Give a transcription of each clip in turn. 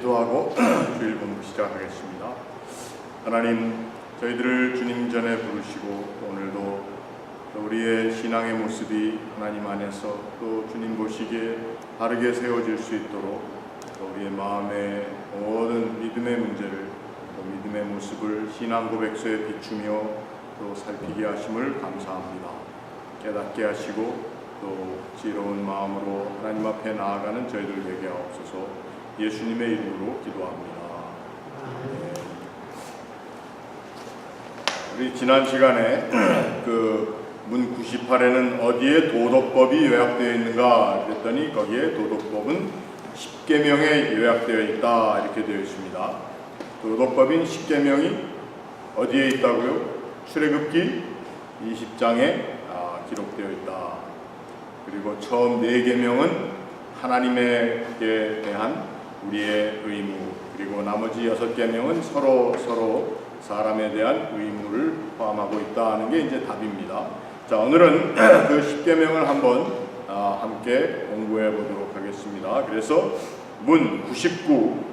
기도하고 주일 공부 시작하겠습니다. 하나님, 저희들을 주님 전에 부르시고 오늘도 우리의 신앙의 모습이 하나님 안에서 또 주님 보시기에 바르게 세워질 수 있도록 또 우리의 마음의 모든 믿음의 문제를 또 믿음의 모습을 신앙 고백서에 비추며 또 살피게 하심을 감사합니다. 깨닫게 하시고 또 지혜로운 마음으로 하나님 앞에 나아가는 저희들 되게 하옵소서. 예수님의 이름으로 기도합니다. 우리 지난 시간에 문 98에는 어디에 도덕법이 요약되어 있는가 그랬더니 거기에 도덕법은 10계명에 요약되어 있다 이렇게 되어 있습니다. 도덕법인 10계명이 어디에 있다고요? 출애굽기 20장에 기록되어 있다. 그리고 처음 4계명은 하나님에게 대한 우리의 의무, 그리고 나머지 6계명은 서로 사람에 대한 의무를 포함하고 있다는 게 이제 답입니다. 자, 오늘은 그 10계명을 한번 함께 공부해 보도록 하겠습니다. 그래서 문 99,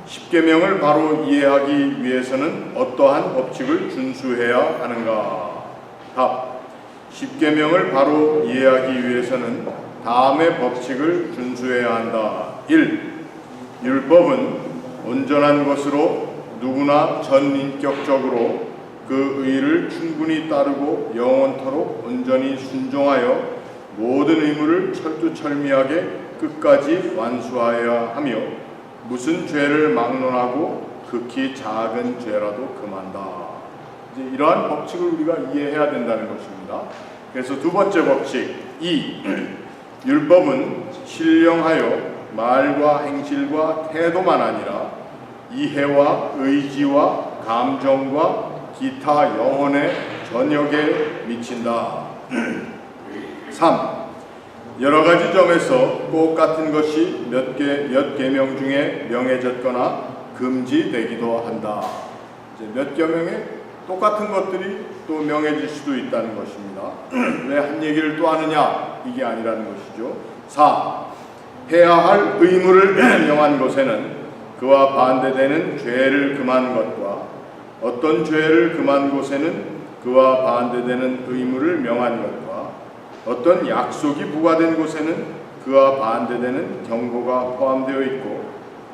10계명을 바로 이해하기 위해서는 어떠한 법칙을 준수해야 하는가? 답, 10계명을 바로 이해하기 위해서는 다음의 법칙을 준수해야 한다. 1. 율법은 온전한 것으로 누구나 전인격적으로 그 의를 충분히 따르고 영원토록 온전히 순종하여 모든 의무를 철두철미하게 끝까지 완수하여야 하며 무슨 죄를 막론하고 극히 작은 죄라도 금한다. 이제 이러한 법칙을 우리가 이해해야 된다는 것입니다. 그래서 두 번째 법칙 2. 율법은 신령하여 말과 행실과 태도만 아니라 이해와 의지와 감정과 기타 영혼의 전역에 미친다. 3. 여러 가지 점에서 똑같은 것이 몇 계명 중에 명해졌거나 금지되기도 한다. 이제 몇 계명에 똑같은 것들이 또 명해질 수도 있다는 것입니다. 왜 한 얘기를 또 하느냐? 이게 아니라는 것이죠. 4. 해야 할 의무를 명한 곳에는 그와 반대되는 죄를 금한 것과 어떤 죄를 금한 곳에는 그와 반대되는 의무를 명한 것과 어떤 약속이 부과된 곳에는 그와 반대되는 경고가 포함되어 있고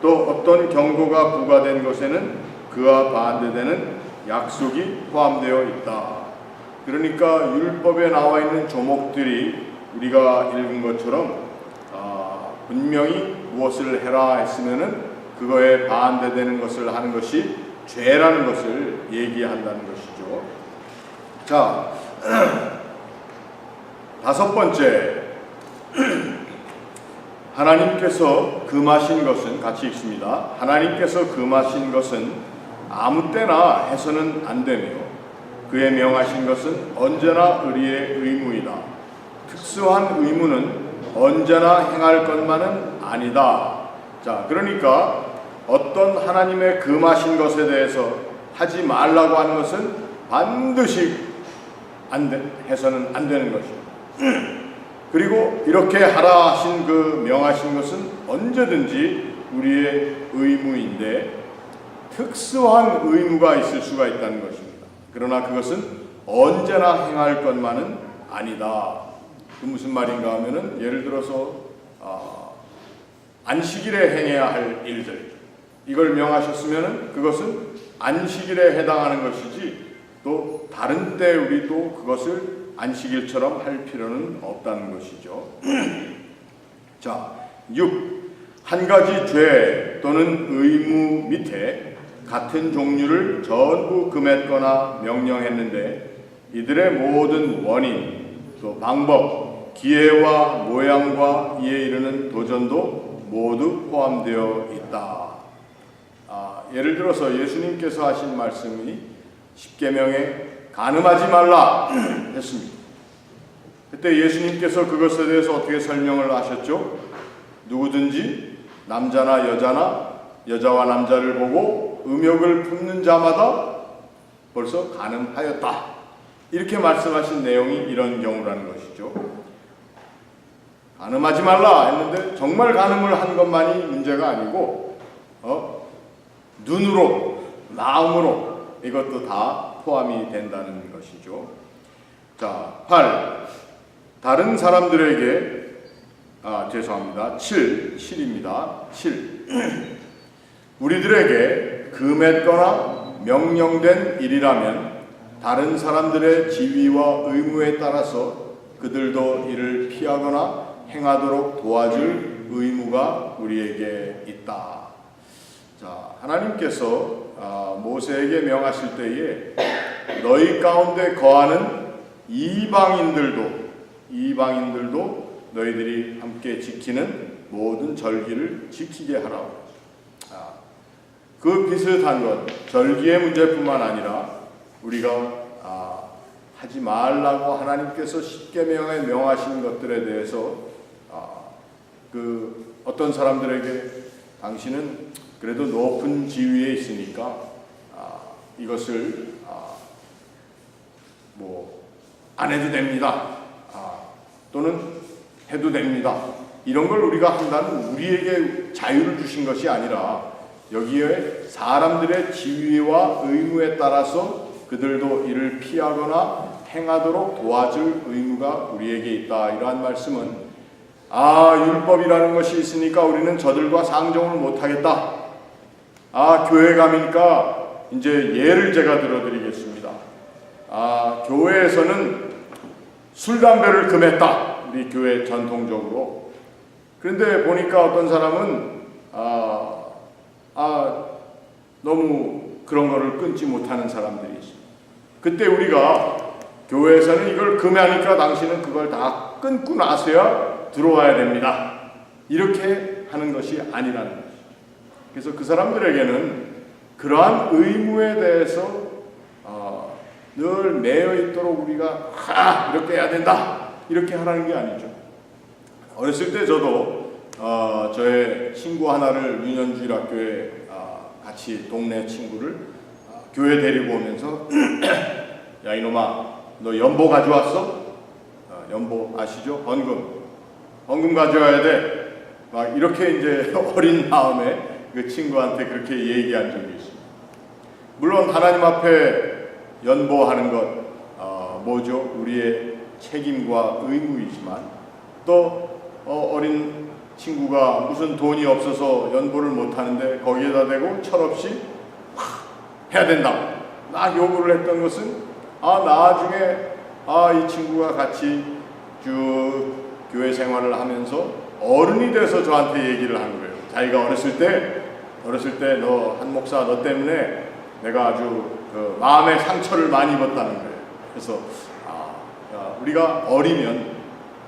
또 어떤 경고가 부과된 곳에는 그와 반대되는 약속이 포함되어 있다. 그러니까 율법에 나와 있는 조목들이 우리가 읽은 것처럼 분명히 무엇을 해라 했으면은 그거에 반대되는 것을 하는 것이 죄라는 것을 얘기한다는 것이죠. 자, 5번째, 하나님께서 금하신 것은 같이 읽습니다. 하나님께서 금하신 것은 아무 때나 해서는 안 되며 그의 명하신 것은 언제나 의리의 의무이다. 특수한 의무는 언제나 행할 것만은 아니다. 자, 그러니까 어떤 하나님의 금하신 것에 대해서 하지 말라고 하는 것은 반드시 해서는 안 되는 것이죠. 그리고 이렇게 하라 하신 그 명하신 것은 언제든지 우리의 의무인데 특수한 의무가 있을 수가 있다는 것입니다. 그러나 그것은 언제나 행할 것만은 아니다. 그 무슨 말인가 하면은 예를 들어서 안식일에 행해야 할 일들 이걸 명하셨으면은 그것은 안식일에 해당하는 것이지 또 다른 때 우리 또 그것을 안식일처럼 할 필요는 없다는 것이죠. 자, 6. 한 가지 죄 또는 의무 밑에 같은 종류를 전부 금했거나 명령했는데 이들의 모든 원인 또 방법 기회와 모양과 이에 이르는 도전도 모두 포함되어 있다. 예를 들어서 예수님께서 하신 말씀이 10계명에 간음하지 말라 했습니다. 그때 예수님께서 그것에 대해서 어떻게 설명을 하셨죠? 누구든지 남자나 여자와 남자를 보고 음욕을 품는 자마다 벌써 간음하였다. 이렇게 말씀하신 내용이 이런 경우라는 것이죠. 간음하지 말라 했는데 정말 간음을 한 것만이 문제가 아니고 눈으로, 마음으로 이것도 다 포함이 된다는 것이죠. 자, 8. 다른 사람들에게 죄송합니다. 7입니다. 7. 우리들에게 금했거나 명령된 일이라면 다른 사람들의 지위와 의무에 따라서 그들도 이를 피하거나 행하도록 도와줄 의무가 우리에게 있다. 자, 하나님께서 모세에게 명하실 때에 너희 가운데 거하는 이방인들도 너희들이 함께 지키는 모든 절기를 지키게 하라고. 그 비슷한 것, 절기의 문제뿐만 아니라 우리가 하지 말라고 하나님께서 십계명에 명하신 것들에 대해서 그 어떤 사람들에게 당신은 그래도 높은 지위에 있으니까 이것을 안 해도 됩니다. 또는 해도 됩니다. 이런 걸 우리가 한다는 우리에게 자유를 주신 것이 아니라 여기에 사람들의 지위와 의무에 따라서 그들도 이를 피하거나 행하도록 도와줄 의무가 우리에게 있다. 이러한 말씀은 율법이라는 것이 있으니까 우리는 저들과 상종을 못하겠다. 교회 가니까 이제 예를 제가 들어드리겠습니다. 교회에서는 술, 담배를 금했다. 우리 교회 전통적으로. 그런데 보니까 어떤 사람은 너무 그런 거를 끊지 못하는 사람들이 있습니다. 그때 우리가 교회에서는 이걸 금하니까 당신은 그걸 다 끊고 나서야 들어와야 됩니다. 이렇게 하는 것이 아니라는 것이죠. 그래서 그 사람들에게는 그러한 의무에 대해서 늘 매여 있도록 우리가 이렇게 해야 된다. 이렇게 하라는 게 아니죠. 어렸을 때 저도 저의 친구 하나를 유년주일학교에 같이 동네 친구를 교회 데리고 오면서 야 이놈아 너 연보 가져왔어? 연보 아시죠? 헌금 가져와야 돼. 막 이렇게 이제 어린 마음에 그 친구한테 그렇게 얘기한 적이 있습니다. 물론 하나님 앞에 연보하는 것 뭐죠? 우리의 책임과 의무이지만 또 어린 친구가 무슨 돈이 없어서 연보를 못하는데 거기에다 대고 철없이 해야 된다. 막 요구를 했던 것은 나중에 이 친구가 같이 쭉 교회 생활을 하면서 어른이 돼서 저한테 얘기를 하는 거예요. 자기가 어렸을 때 너 한 목사 너 때문에 내가 아주 마음의 상처를 많이 입었다는 거예요. 그래서 우리가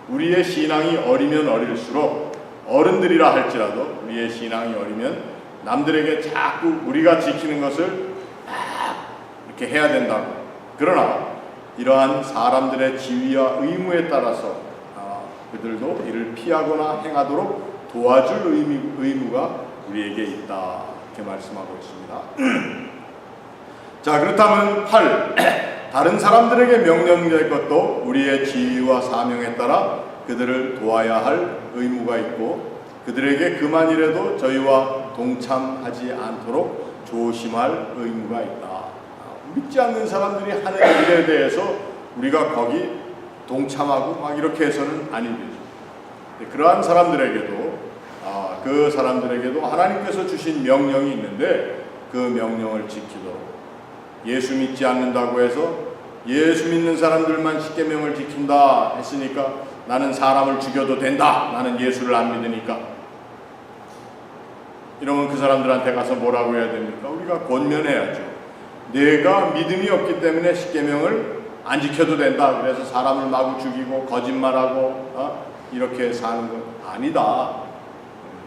우리의 신앙이 어리면 어릴수록 어른들이라 할지라도 우리의 신앙이 어리면 남들에게 자꾸 우리가 지키는 것을 이렇게 해야 된다고. 그러나 이러한 사람들의 지위와 의무에 따라서 그들도 이를 피하거나 행하도록 도와줄 의무가 우리에게 있다. 이렇게 말씀하고 있습니다. 자, 그렇다면 8. 다른 사람들에게 명령될 것도 우리의 지위와 사명에 따라 그들을 도와야 할 의무가 있고 그들에게 그만이라도 저희와 동참하지 않도록 조심할 의무가 있다. 믿지 않는 사람들이 하는 일에 대해서 우리가 거기 동참하고 막 이렇게 해서는 아닌 거죠. 그러한 사람들에게도 그 사람들에게도 하나님께서 주신 명령이 있는데 그 명령을 지키도록. 예수 믿지 않는다고 해서 예수 믿는 사람들만 십계명을 지킨다 했으니까 나는 사람을 죽여도 된다. 나는 예수를 안 믿으니까. 이러면 그 사람들한테 가서 뭐라고 해야 됩니까? 우리가 권면해야죠. 내가 믿음이 없기 때문에 십계명을 안 지켜도 된다. 그래서 사람을 마구 죽이고 거짓말하고 이렇게 사는 건 아니다.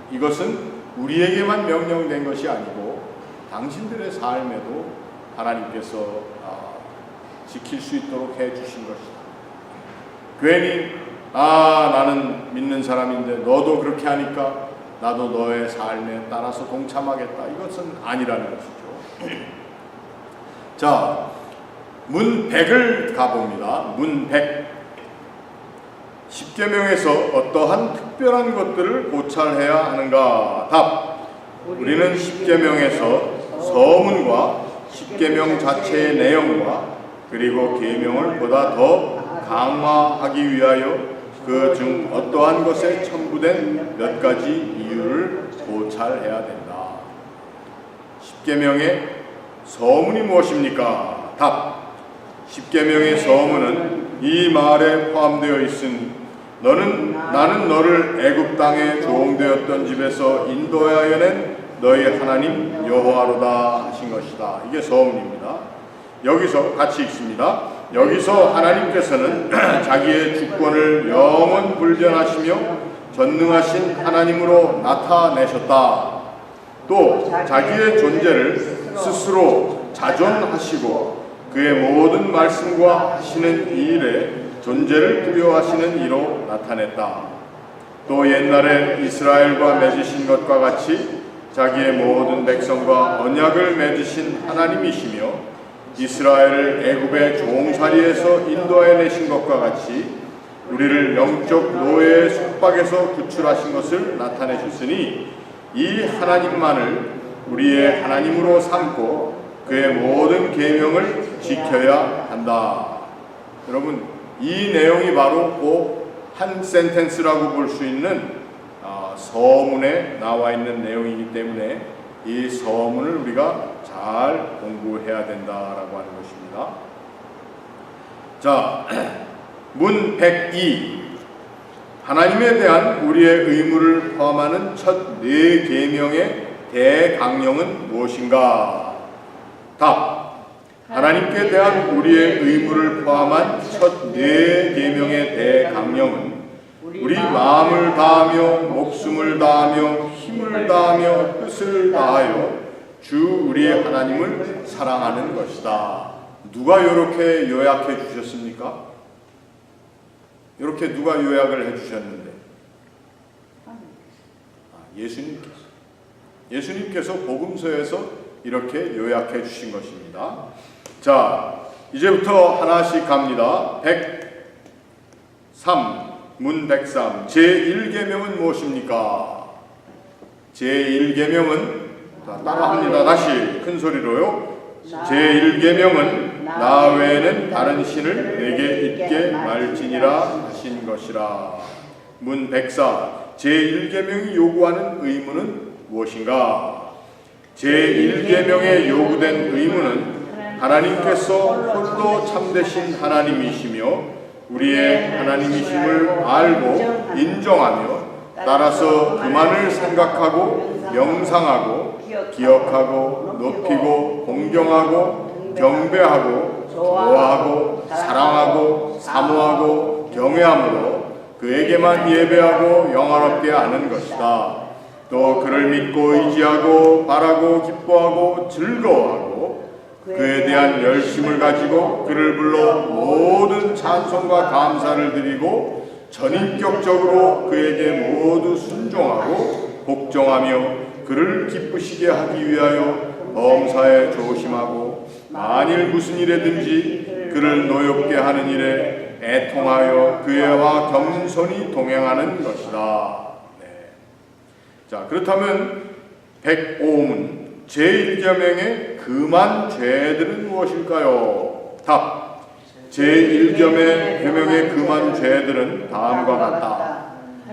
이것은 우리에게만 명령된 것이 아니고 당신들의 삶에도 하나님께서 지킬 수 있도록 해주신 것이다. 괜히 나는 믿는 사람인데 너도 그렇게 하니까 나도 너의 삶에 따라서 동참하겠다. 이것은 아니라는 것이죠. 자, 문 100을 가봅니다. 문 100. 십계명에서 어떠한 특별한 것들을 고찰해야 하는가? 답. 우리는 십계명에서 서문과 십계명 자체의 내용과 그리고 계명을 보다 더 강화하기 위하여 그 중 어떠한 것에 첨부된 몇 가지 이유를 고찰해야 된다. 십계명의 서문이 무엇입니까? 답. 십계명의 서문은 이 말에 포함되어 있으니 나는 너를 애굽 땅에 종되었던 집에서 인도하여 낸 너희 하나님 여호와로다 하신 것이다. 이게 서문입니다. 여기서 같이 읽습니다. 여기서 하나님께서는 자기의 주권을 영원 불변하시며 전능하신 하나님으로 나타내셨다. 또 자기의 존재를 스스로 자존하시고 그의 모든 말씀과 하시는 이 일에 존재를 두려워하시는 이로 나타냈다. 또 옛날에 이스라엘과 맺으신 것과 같이 자기의 모든 백성과 언약을 맺으신 하나님이시며 이스라엘을 애굽의 종살이에서 인도하여 내신 것과 같이 우리를 영적 노예의 속박에서 구출하신 것을 나타내셨으니 이 하나님만을 우리의 하나님으로 삼고 그의 모든 계명을 지켜야 한다. 여러분, 이 내용이 바로 그 한 센텐스라고 볼 수 있는 서문에 나와 있는 내용이기 때문에 이 서문을 우리가 잘 공부해야 된다라고 하는 것입니다. 자, 문 102. 하나님에 대한 우리의 의무를 포함하는 첫 네 계명의 대강령은 무엇인가? 답. 하나님께 대한 우리의 의무를 포함한 첫 네 계명의 대강령은 우리 마음을 다하며 목숨을 다하며 힘을 다하며 뜻을 다하여 주 우리의 하나님을 사랑하는 것이다. 누가 이렇게 요약해 주셨습니까? 이렇게 누가 요약을 해 주셨는데? 예수님께서 복음서에서 이렇게 요약해 주신 것입니다. 자, 이제부터 하나씩 갑니다. 103, 문 103. 제1계명은 무엇입니까? 제1계명은 따라합니다. 다시 큰 소리로요. 제1계명은 나 외에는 다른 신을 내게 있게 말지니라 하신 것이라. 문 104. 제1계명이 요구하는 의무는 무엇인가? 제1계명에 요구된 의무는 하나님께서 홀로 참되신 하나님이시며 우리의 하나님이심을 알고 인정하며 따라서 그만을 생각하고 명상하고 기억하고 높이고 공경하고 경배하고 좋아하고 사랑하고 사모하고 경외함으로 그에게만 예배하고 영화롭게 하는 것이다. 또 그를 믿고 의지하고 바라고 기뻐하고 즐거워하고 그에 대한 열심을 가지고 그를 불러 모든 찬송과 감사를 드리고 전인격적으로 그에게 모두 순종하고 복종하며 그를 기쁘시게 하기 위하여 범사에 조심하고 만일 무슨 일에든지 그를 노엽게 하는 일에 애통하여 그와 겸손히 동행하는 것이다. 네. 자, 그렇다면 105문 제1계명의 금한 죄들은 무엇일까요? 답. 제1계명의 금한 죄들은 다음과 같다.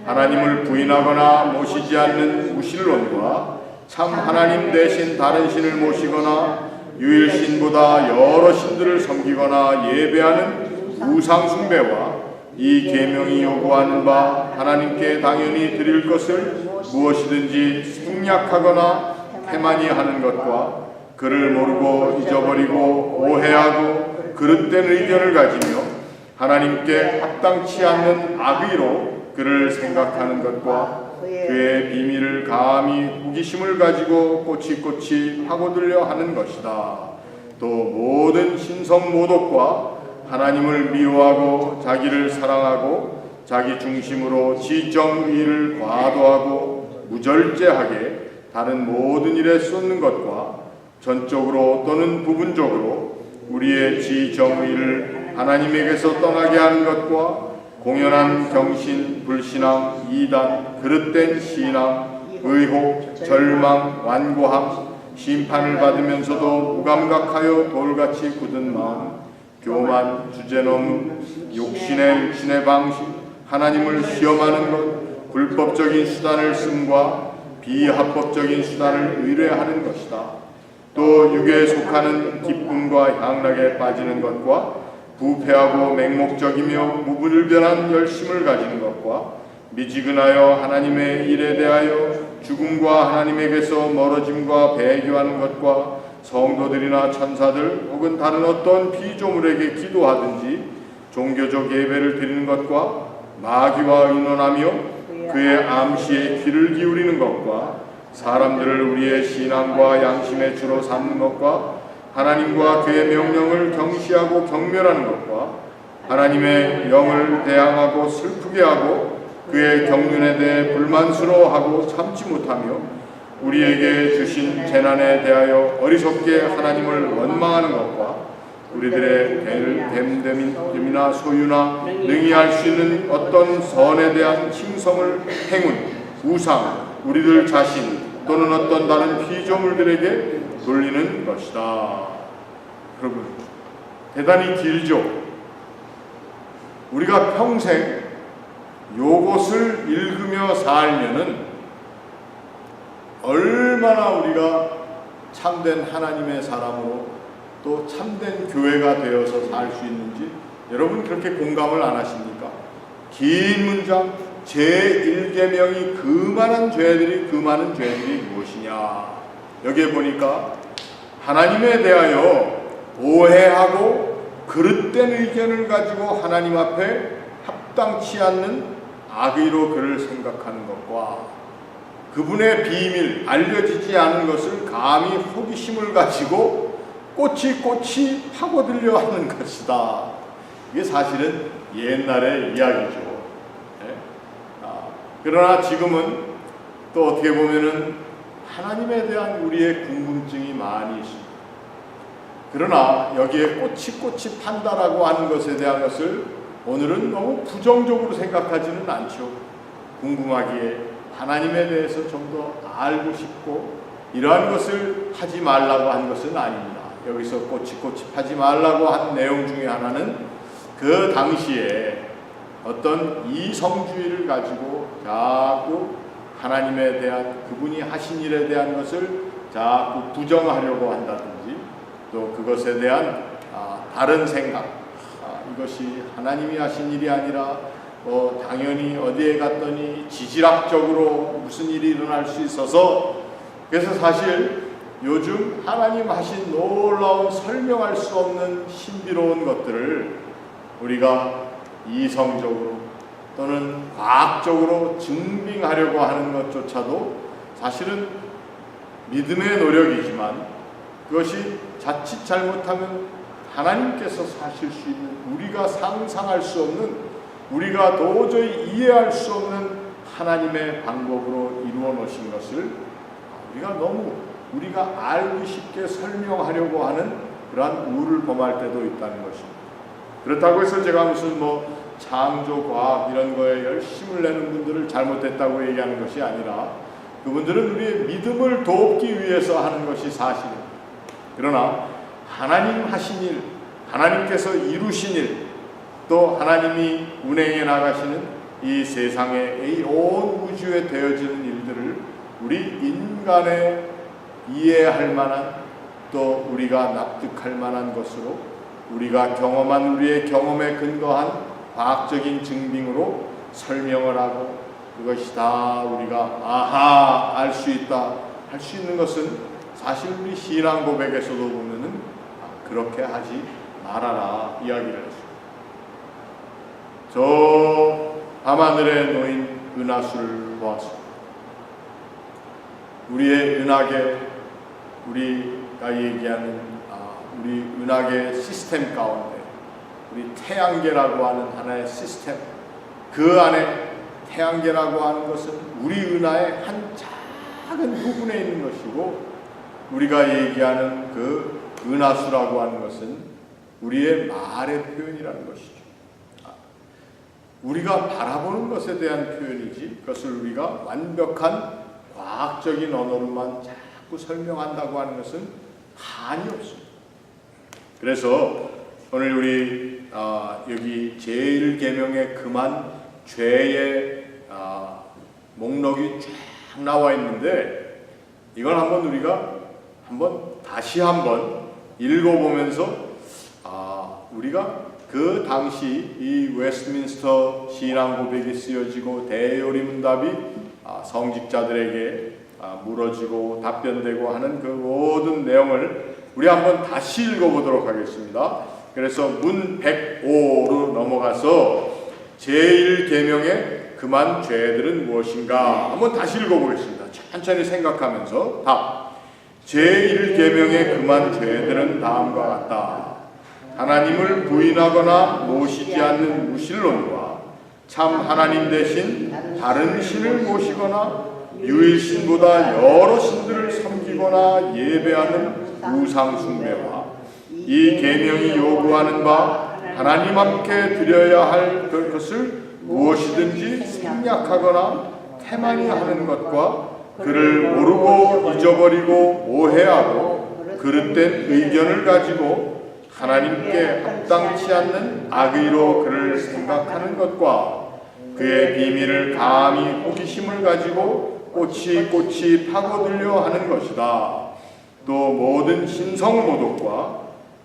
하나님을 부인하거나 모시지 않는 무신론과 참 하나님 대신 다른 신을 모시거나 유일신보다 여러 신들을 섬기거나 예배하는 우상 숭배와 이 계명이 요구하는 바 하나님께 당연히 드릴 것을 무엇이든지 생략하거나 태만히 하는 것과 그를 모르고 잊어버리고 오해하고 그릇된 의견을 가지며 하나님께 합당치 않는 악의로 그를 생각하는 것과 그의 비밀을 감히 호기심을 가지고 꼬치꼬치 파고들려 하는 것이다. 또 모든 신성모독과 하나님을 미워하고 자기를 사랑하고 자기 중심으로 지정의를 과도하고 무절제하게 다른 모든 일에 쏟는 것과 전적으로 또는 부분적으로 우리의 지정의를 하나님에게서 떠나게 하는 것과 공연한 경신, 불신앙, 이단, 그릇된 신앙, 의혹, 절망, 완고함, 심판을 받으면서도 무감각하여 돌같이 굳은 마음, 교만, 주제넘음, 육신의 방식, 하나님을 시험하는 것, 불법적인 수단을 쓴과 비합법적인 수단을 의뢰하는 것이다. 또 육에 속하는 기쁨과 향락에 빠지는 것과 부패하고 맹목적이며 무분별한 열심을 가지는 것과 미지근하여 하나님의 일에 대하여 죽음과 하나님에게서 멀어짐과 배교하는 것과 성도들이나 천사들 혹은 다른 어떤 피조물에게 기도하든지 종교적 예배를 드리는 것과 마귀와 의논하며 그의 암시에 귀를 기울이는 것과 사람들을 우리의 신앙과 양심의 주로 삼는 것과 하나님과 그의 명령을 경시하고 경멸하는 것과 하나님의 영을 대항하고 슬프게 하고 그의 경륜에 대해 불만스러워하고 참지 못하며 우리에게 주신 재난에 대하여 어리석게 하나님을 원망하는 것과 우리들의 됨됨이나 소유나 능히 할 수 있는 어떤 선에 대한 칭송을 행운, 우상, 우리들 자신 또는 어떤 다른 피조물들에게 돌리는 것이다. 여러분, 대단히 길죠. 우리가 평생 요것을 읽으며 살면은 얼마나 우리가 참된 하나님의 사람으로 또 참된 교회가 되어서 살 수 있는지 여러분 그렇게 공감을 안 하십니까? 긴 문장 제1계명이 그 많은 죄들이 무엇이냐? 여기에 보니까 하나님에 대하여 오해하고 그릇된 의견을 가지고 하나님 앞에 합당치 않는 악의로 그를 생각하는 것과 그분의 비밀 알려지지 않은 것을 감히 호기심을 가지고 꼬치 파고들려 하는 것이다. 이게 사실은 옛날의 이야기죠. 네? 그러나 지금은 또 어떻게 보면은 하나님에 대한 우리의 궁금증이 많이 있습니다. 그러나 여기에 꼬치 판다라고 하는 것에 대한 것을 오늘은 너무 부정적으로 생각하지는 않죠. 궁금하기에 하나님에 대해서 좀 더 알고 싶고 이러한 것을 하지 말라고 한 것은 아닙니다. 여기서 꼬치 하지 말라고 한 내용 중에 하나는 그 당시에 어떤 이성주의를 가지고 자꾸 하나님에 대한 그분이 하신 일에 대한 것을 자꾸 부정하려고 한다든지 또 그것에 대한 다른 생각, 이것이 하나님이 하신 일이 아니라 당연히 어디에 갔더니 지질학적으로 무슨 일이 일어날 수 있어서 그래서 사실 요즘 하나님 하신 놀라운 설명할 수 없는 신비로운 것들을 우리가 이성적으로 또는 과학적으로 증빙하려고 하는 것조차도 사실은 믿음의 노력이지만 그것이 자칫 잘못하면 하나님께서 사실 수 있는 우리가 상상할 수 없는 우리가 도저히 이해할 수 없는 하나님의 방법으로 이루어 놓으신 것을 우리가 알기 쉽게 설명하려고 하는 그러한 우를 범할 때도 있다는 것입니다. 그렇다고 해서 제가 무슨 창조과학 이런 거에 열심을 내는 분들을 잘못됐다고 얘기하는 것이 아니라 그분들은 우리의 믿음을 돕기 위해서 하는 것이 사실입니다. 그러나 하나님 하신 일, 하나님께서 이루신 일, 또 하나님이 운행해 나가시는 이 세상에 이 온 우주에 되어지는 일들을 우리 인간의 이해할 만한 또 우리가 납득할 만한 것으로 우리가 경험한 우리의 경험에 근거한 과학적인 증빙으로 설명을 하고 그것이 다 우리가 알 수 있다 할 수 있는 것은 사실 우리 신앙 고백에서도 보면은 그렇게 하지 말아라 이야기를 했습니다. 저 밤하늘에 놓인 은하수를 보았습니다. 우리의 은하계 우리가 얘기하는 우리 은하계 시스템 가운데 우리 태양계라고 하는 하나의 시스템 그 안에 태양계라고 하는 것은 우리 은하의 한 작은 부분에 있는 것이고 우리가 얘기하는 그 은하수라고 하는 것은 우리의 말의 표현이라는 것이죠. 우리가 바라보는 것에 대한 표현이지 그것을 우리가 완벽한 과학적인 언어로만 자꾸 설명한다고 하는 것은 한이 없습니다. 그래서 오늘 우리 여기 제1계명의 금한 죄의 목록이 쫙 나와 있는데 이걸 한번 우리가 다시 한번 읽어보면서 우리가 그 당시 이 웨스트민스터 신앙 고백이 쓰여지고 대요리문답이 성직자들에게 물어지고 답변되고 하는 그 모든 내용을 우리 한번 다시 읽어보도록 하겠습니다. 그래서 문 105로 넘어가서 제1계명의 금한 죄들은 무엇인가 한번 다시 읽어보겠습니다. 천천히 생각하면서 답. 제1계명의 금한 죄들은 다음과 같다. 하나님을 부인하거나 모시지 않는 무신론과 참 하나님 대신 다른 신을 모시거나 유일신보다 여러 신들을 섬기거나 예배하는 우상 숭배와 이 계명이 요구하는 바 하나님 앞에 드려야 할 것을 무엇이든지 생략하거나 태만히 하는 것과 그를 모르고 잊어버리고 오해하고 그릇된 의견을 가지고 하나님께 합당치 않는 악의로 그를 생각하는 것과 그의 비밀을 감히 호기심을 가지고 꼬치꼬치 파고들려 하는 것이다. 또 모든 신성모독과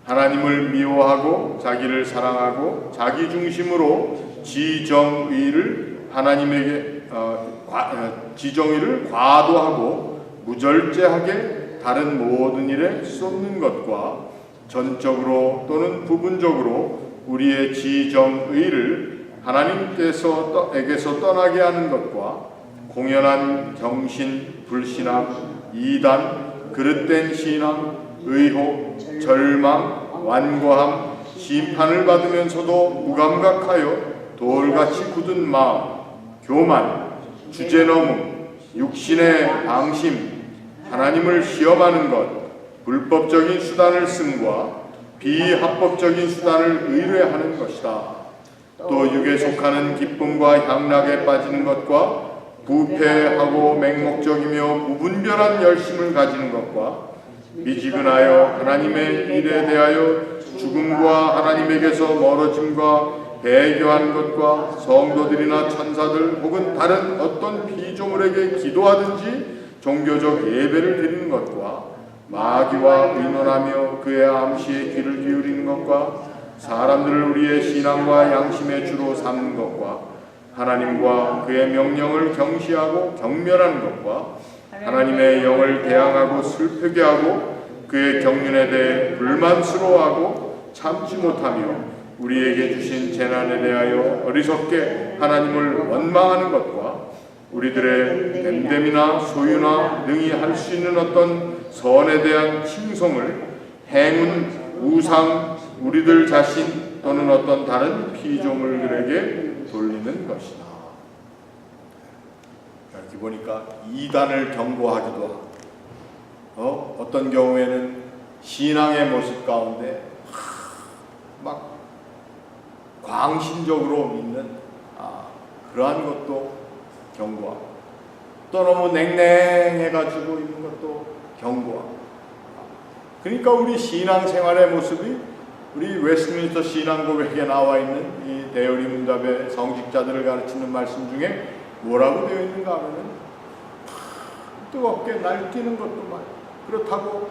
하나님을 미워하고 자기를 사랑하고 자기 중심으로 지정의를 지정의를 과도하고 무절제하게 다른 모든 일에 쏟는 것과 전적으로 또는 부분적으로 우리의 지정의를 하나님께서에게서 떠나게 하는 것과 공연한 경신, 불신앙, 이단, 그릇된 신앙, 의혹, 절망, 완고함, 심판을 받으면서도 무감각하여 돌같이 굳은 마음, 교만, 주제넘음, 육신의 방심, 하나님을 시험하는 것, 불법적인 수단을 씀과 비합법적인 수단을 의뢰하는 것이다. 또 육에 속하는 기쁨과 향락에 빠지는 것과 부패하고 맹목적이며 무분별한 열심을 가지는 것과 미지근하여 하나님의 일에 대하여 죽음과 하나님에게서 멀어짐과 배교한 것과 성도들이나 천사들 혹은 다른 어떤 피조물에게 기도하든지 종교적 예배를 드리는 것과 마귀와 의논하며 그의 암시에 귀를 기울이는 것과 사람들을 우리의 신앙과 양심의 주로 삼는 것과 하나님과 그의 명령을 경시하고 경멸하는 것과 하나님의 영을 대항하고 슬프게 하고 그의 경륜에 대해 불만스러워하고 참지 못하며 우리에게 주신 재난에 대하여 어리석게 하나님을 원망하는 것과 우리들의 됨됨이나 소유나 능히 할 수 있는 어떤 선에 대한 칭송을 행운, 우상, 우리들 자신 또는 어떤 다른 피조물들에게 돌리는 것이다. 이렇게 보니까 이단을 경고하기도 하고 어떤 경우에는 신앙의 모습 가운데 막 광신적으로 믿는 그러한 것도 경고하고 또 너무 냉랭해가지고 있는 것도 경고하고 그러니까 우리 신앙생활의 모습이 우리 웨스트민스터 신앙고백에 나와 있는 이 대요리문답의 성직자들을 가르치는 말씀 중에 뭐라고 되어 있는가 하면은 뜨겁게 날뛰는 것도 말 그렇다고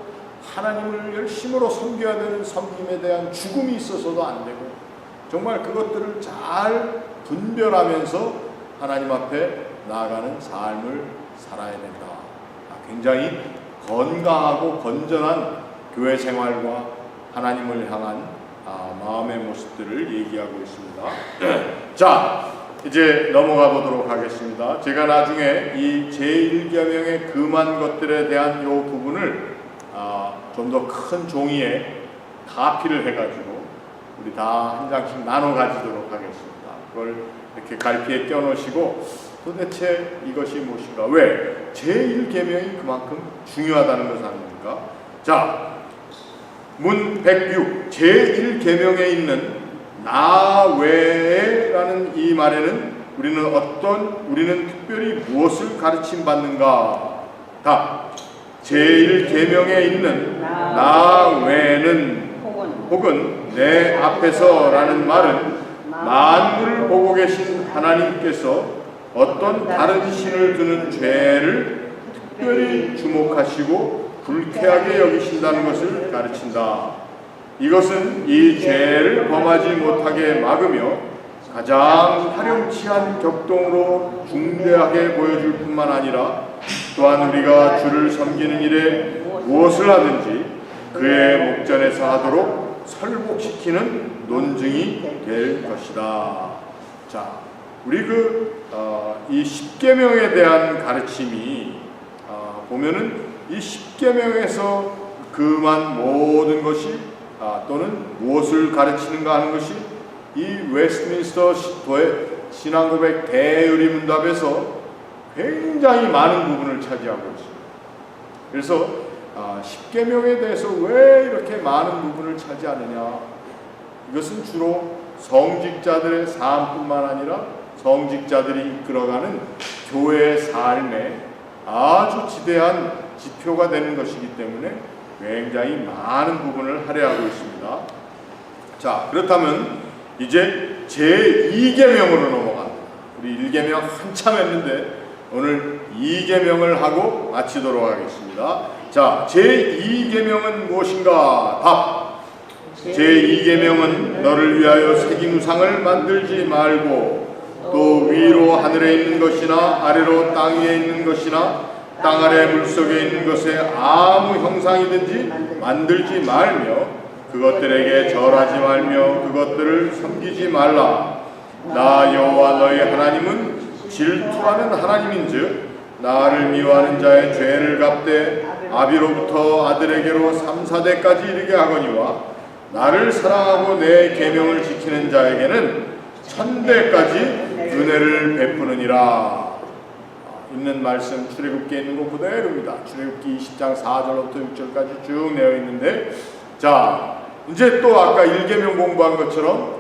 하나님을 열심으로 섬겨야 되는 섬김에 대한 죽음이 있어서도 안 되고 정말 그것들을 잘 분별하면서 하나님 앞에 나아가는 삶을 살아야 된다. 굉장히 건강하고 건전한 교회 생활과 하나님을 향한 마음의 모습들을 얘기하고 있습니다. 자, 이제 넘어가 보도록 하겠습니다. 제가 나중에 이 제1계명의 금한 것들에 대한 이 부분을 좀 더 큰 종이에 카피를 해가지고 우리 다 한 장씩 나눠 가지도록 하겠습니다. 그걸 이렇게 갈피에 껴놓으시고 도대체 이것이 무엇인가? 왜? 제1계명이 그만큼 중요하다는 것을 아닙니까? 자, 문 106 제1계명에 있는 나 외에 라는 이 말에는 우리는 특별히 무엇을 가르침 받는가? 답. 제1계명에 있는 나 외에는 혹은 내 앞에서라는 말은 만물을 보고 계신 하나님께서 어떤 다른 신을 두는 죄를 특별히 주목하시고 불쾌하게 여기신다는 것을 가르친다. 이것은 이 죄를 범하지 못하게 막으며 가장 파렴치한 격동으로 중대하게 보여줄 뿐만 아니라 또한 우리가 주를 섬기는 일에 무엇을 하든지 그의 목전에서 하도록 설복시키는 논증이 될 것이다. 자, 우리 이 십계명에 대한 가르침이 보면은 이 십계명에서 그만 모든 것이 또는 무엇을 가르치는가 하는 것이 이 웨스트민스터 신앙고백 대의문답에서 굉장히 많은 부분을 차지하고 있습니다. 그래서 십계명에 대해서 왜 이렇게 많은 부분을 차지하느냐? 이것은 주로 성직자들의 삶뿐만 아니라 성직자들이 이끌어가는 교회의 삶에 아주 지대한 지표가 되는 것이기 때문에 굉장히 많은 부분을 할애하고 있습니다. 자, 그렇다면 이제 제2계명으로 넘어갑니다. 우리 1계명 한참 했는데 오늘 2계명을 하고 마치도록 하겠습니다. 자, 제2계명은 무엇인가? 답. 제2계명은 너를 위하여 새긴 우상을 만들지 말고 또 위로 하늘에 있는 것이나 아래로 땅 위에 있는 것이나 땅 아래 물속에 있는 것에 아무 형상이든지 만들지 말며 그것들에게 절하지 말며 그것들을 섬기지 말라. 나 여호와 너희 하나님은 질투하는 하나님인즉 나를 미워하는 자의 죄를 갚되 아비로부터 아들에게로 3, 4대까지 이르게 하거니와 나를 사랑하고 내 계명을 지키는 자에게는 1000대까지 은혜를 베푸느니라. 있는 말씀 출애굽기에 있는 것 그대로입니다. 출애굽기 20장 4절부터 6절까지 쭉 내어 있는데, 자 이제 또 아까 1계명 공부한 것처럼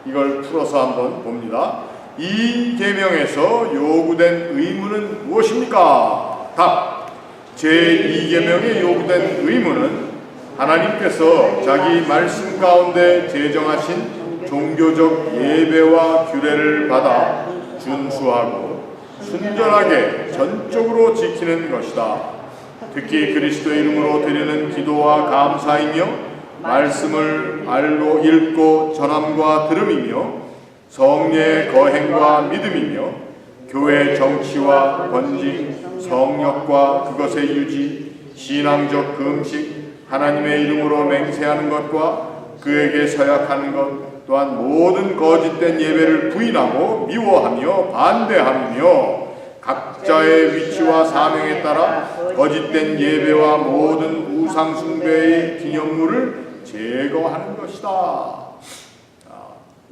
이걸 풀어서 한번 봅니다. 이 계명에서 요구된 의무는 무엇입니까? 답. 제2계명에 요구된 의무는 하나님께서 자기 말씀 가운데 제정하신 종교적 예배와 규례를 받아 준수하고 순전하게 전적으로 지키는 것이다. 특히 그리스도의 이름으로 드리는 기도와 감사이며 말씀을 알고 읽고 전함과 들음이며 성례의 거행과 믿음이며 교회 정치와 권징, 성역과 그것의 유지, 신앙적 금식, 하나님의 이름으로 맹세하는 것과 그에게 서약하는 것, 또한 모든 거짓된 예배를 부인하고 미워하며 반대하며 각자의 위치와 사명에 따라 거짓된 예배와 모든 우상 숭배의 기념물을 제거하는 것이다.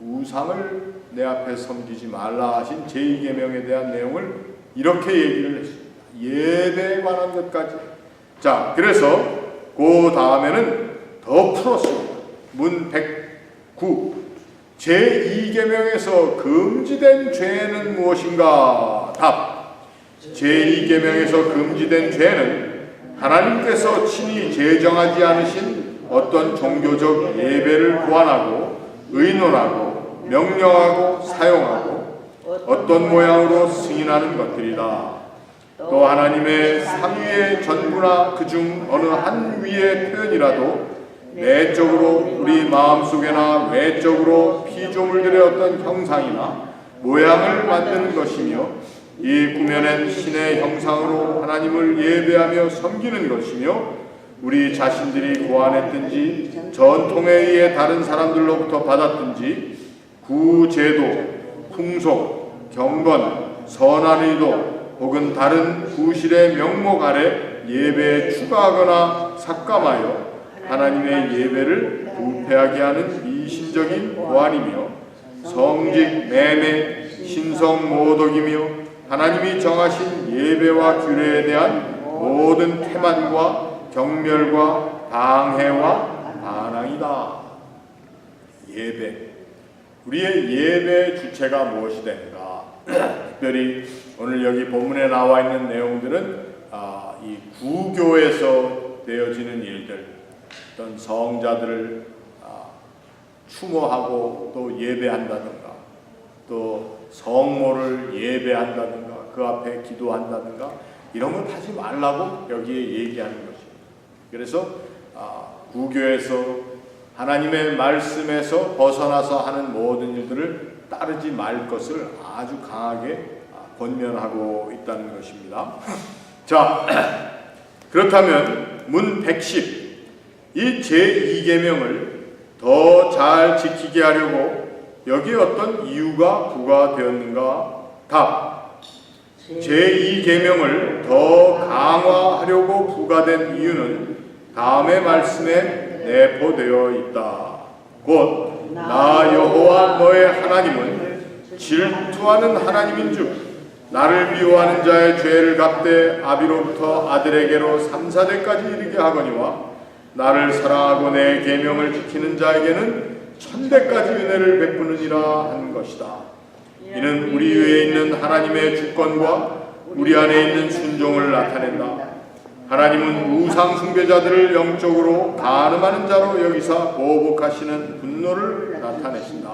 우상을 내 앞에 섬기지 말라 하신 제2계명에 대한 내용을 이렇게 얘기를 했습니다. 예배에 관한 것까지. 자, 그래서 그 다음에는 더 풀었습니다. 문 109. 제2계명에서 금지된 죄는 무엇인가? 답. 제2계명에서 금지된 죄는 하나님께서 친히 제정하지 않으신 어떤 종교적 예배를 고안하고 의논하고 명령하고 사용하고 어떤 모양으로 승인하는 것들이다. 또 하나님의 삼위의 전부나 그중 어느 한 위의 표현이라도 내적으로 우리 마음속에나 외적으로 피조물들의 어떤 형상이나 모양을 만드는 것이며 이 구면엔 신의 형상으로 하나님을 예배하며 섬기는 것이며 우리 자신들이 고안했든지 전통에 의해 다른 사람들로부터 받았든지 구제도, 풍속, 경건, 선한 의도 혹은 다른 구실의 명목 아래 예배에 추가하거나 삭감하여 하나님의 예배를 부패하게 하는 미신적인 고안이며 성직 매매, 신성 모독이며 하나님이 정하신 예배와 규례에 대한 모든 태만과 경멸과 방해와 반항이다. 예배. 우리의 예배의 주체가 무엇이 되는가? 특별히 오늘 여기 본문에 나와 있는 내용들은 이 구교에서 되어지는 일들, 어떤 성자들을 추모하고 또 예배한다든가, 또 성모를 예배한다든가, 그 앞에 기도한다든가, 이런 것 하지 말라고 여기에 얘기하는 것입니다. 그래서 구교에서 하나님의 말씀에서 벗어나서 하는 모든 일들을 따르지 말 것을 아주 강하게 권면하고 있다는 것입니다. 자, 그렇다면 문 110, 이 제2계명을 더 잘 지키게 하려고 여기에 어떤 이유가 부과되었는가? 답, 제2계명을 더 강화하려고 부과된 이유는 다음의 말씀에 내포되어 있다. 곧 나 여호와 너의 하나님은 질투하는 하나님인즉 나를 미워하는 자의 죄를 갚되 아비로부터 아들에게로 3,4대까지 이르게 하거니와 나를 사랑하고 내 계명을 지키는 자에게는 1,000대까지 은혜를 베푸느니라 한 것이다. 이는 우리 위에 있는 하나님의 주권과 우리 안에 있는 순종을 나타낸다. 하나님은 우상 숭배자들을 영적으로 간음하는 자로 여기사 보복하시는 분노를 나타내신다.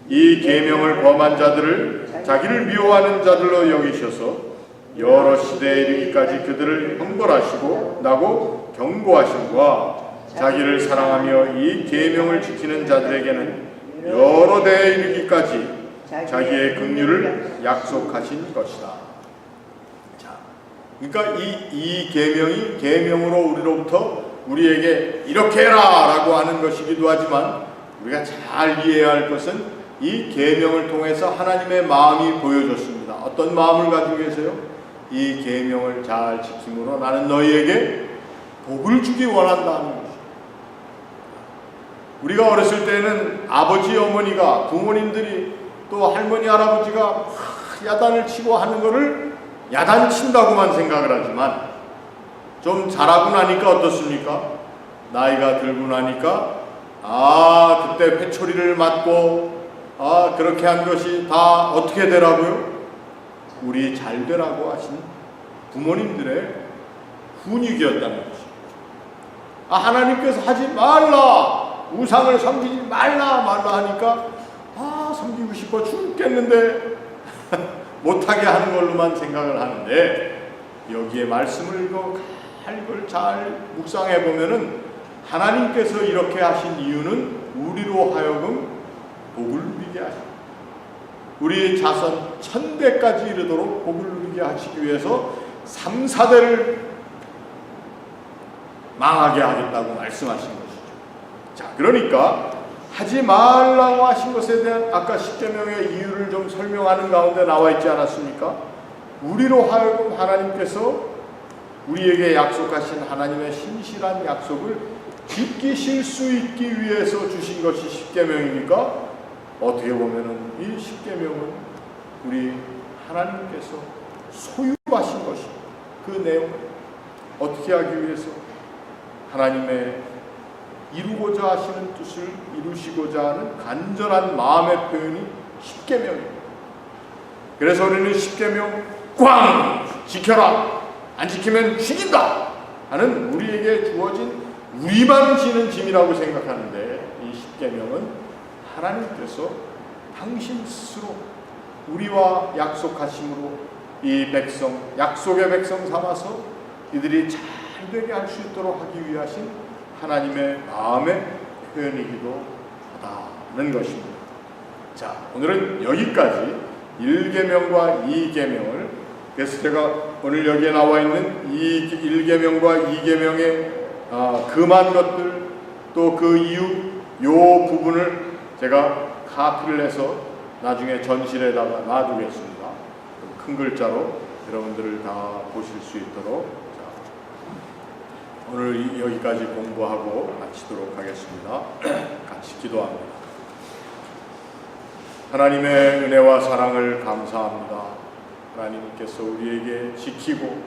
이 계명을 범한 자들을 자기를 미워하는 자들로 여기셔서 여러 시대에 이르기까지 그들을 형벌하시고 나고 경고하심과 자기를 사랑하며 이 계명을 지키는 자들에게는 여러 대에 이르기까지 자기의 긍휼을 약속하신 것이다. 그러니까 이 계명이 계명으로 우리로부터 우리에게 이렇게 해라라고 하는 것이기도 하지만 우리가 잘 이해해야 할 것은 이 계명을 통해서 하나님의 마음이 보여졌습니다. 어떤 마음을 가지고 계세요? 이 계명을 잘 지킴으로 나는 너희에게 복을 주기 원한다는 것입니다. 우리가 어렸을 때는 아버지, 어머니가, 부모님들이 또 할머니, 할아버지가 야단을 치고 하는 것을 야단친다고만 생각을 하지만 좀 자라고 나니까 어떻습니까? 나이가 들고 나니까 그때 회초리를 맞고 그렇게 한 것이 다 어떻게 되라고요? 우리 잘 되라고 하신 부모님들의 훈육이었다는 것입니다. 하나님께서 하지 말라, 우상을 섬기지 말라 하니까 섬기고 싶어 죽겠는데 못하게 하는 걸로만 생각을 하는데, 여기에 말씀을 이걸 잘 묵상해 보면은 하나님께서 이렇게 하신 이유는 우리로 하여금 복을 누리게 하십니다. 우리 자손 1,000대까지 이르도록 복을 누리게 하시기 위해서 3, 4대를 망하게 하겠다고 말씀하신 것이죠. 자, 그러니까 하지 말라고 하신 것에 대한 아까 10계명의 이유를 좀 설명하는 가운데 나와 있지 않았습니까? 우리로 하여금 하나님께서 우리에게 약속하신 하나님의 신실한 약속을 지키실 수 있기 위해서 주신 것이 10계명이니까 어떻게 보면은 이 10계명은 우리 하나님께서 소유하신 것입니다. 그 내용을 어떻게 하기 위해서 하나님의 이루고자 하시는 뜻을 이루시고자 하는 간절한 마음의 표현이 10계명입니다. 그래서 우리는 10계명 꽝! 지켜라! 안 지키면 죽인다! 하는 우리에게 주어진 우리만 지는 짐이라고 생각하는데, 이 10계명은 하나님께서 당신 스스로 우리와 약속하심으로 이 백성, 약속의 백성 삼아서 이들이 잘 되게 할 수 있도록 하기 위해 하신 하나님의 마음의 표현이기도 하다는 것입니다. 자, 오늘은 여기까지 1계명과 2계명을, 그래서 제가 오늘 여기에 나와 있는 1계명과 2계명의 금한 것들, 또 그 이유, 요 부분을 제가 카피를 해서 나중에 전실에다가 놔두겠습니다. 큰 글자로 여러분들을 다 보실 수 있도록. 오늘 여기까지 공부하고 마치도록 하겠습니다. 같이 기도합니다. 하나님의 은혜와 사랑을 감사합니다. 하나님께서 우리에게 지키고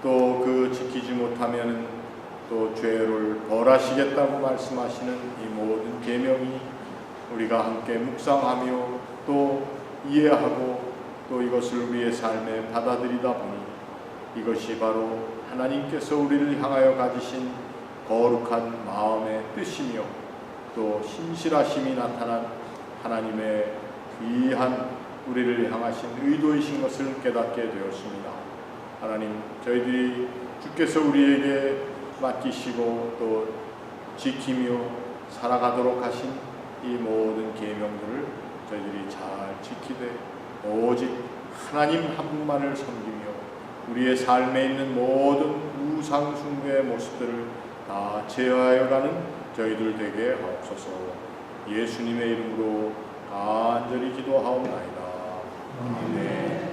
또 그 지키지 못하면 또 죄를 벌하시겠다고 말씀하시는 이 모든 계명이 우리가 함께 묵상하며 또 이해하고 또 이것을 우리의 삶에 받아들이다 보니 이것이 바로 하나님께서 우리를 향하여 가지신 거룩한 마음의 뜻이며 또 신실하심이 나타난 하나님의 귀한 우리를 향하신 의도이신 것을 깨닫게 되었습니다. 하나님, 저희들이 주께서 우리에게 맡기시고 또 지키며 살아가도록 하신 이 모든 계명들을 저희들이 잘 지키되 오직 하나님 한 분만을 섬기며 우리의 삶에 있는 모든 우상 숭배의 모습들을 다 제어하여 가는 저희들 되게 하옵소서. 예수님의 이름으로 간절히 기도하옵나이다. 아멘.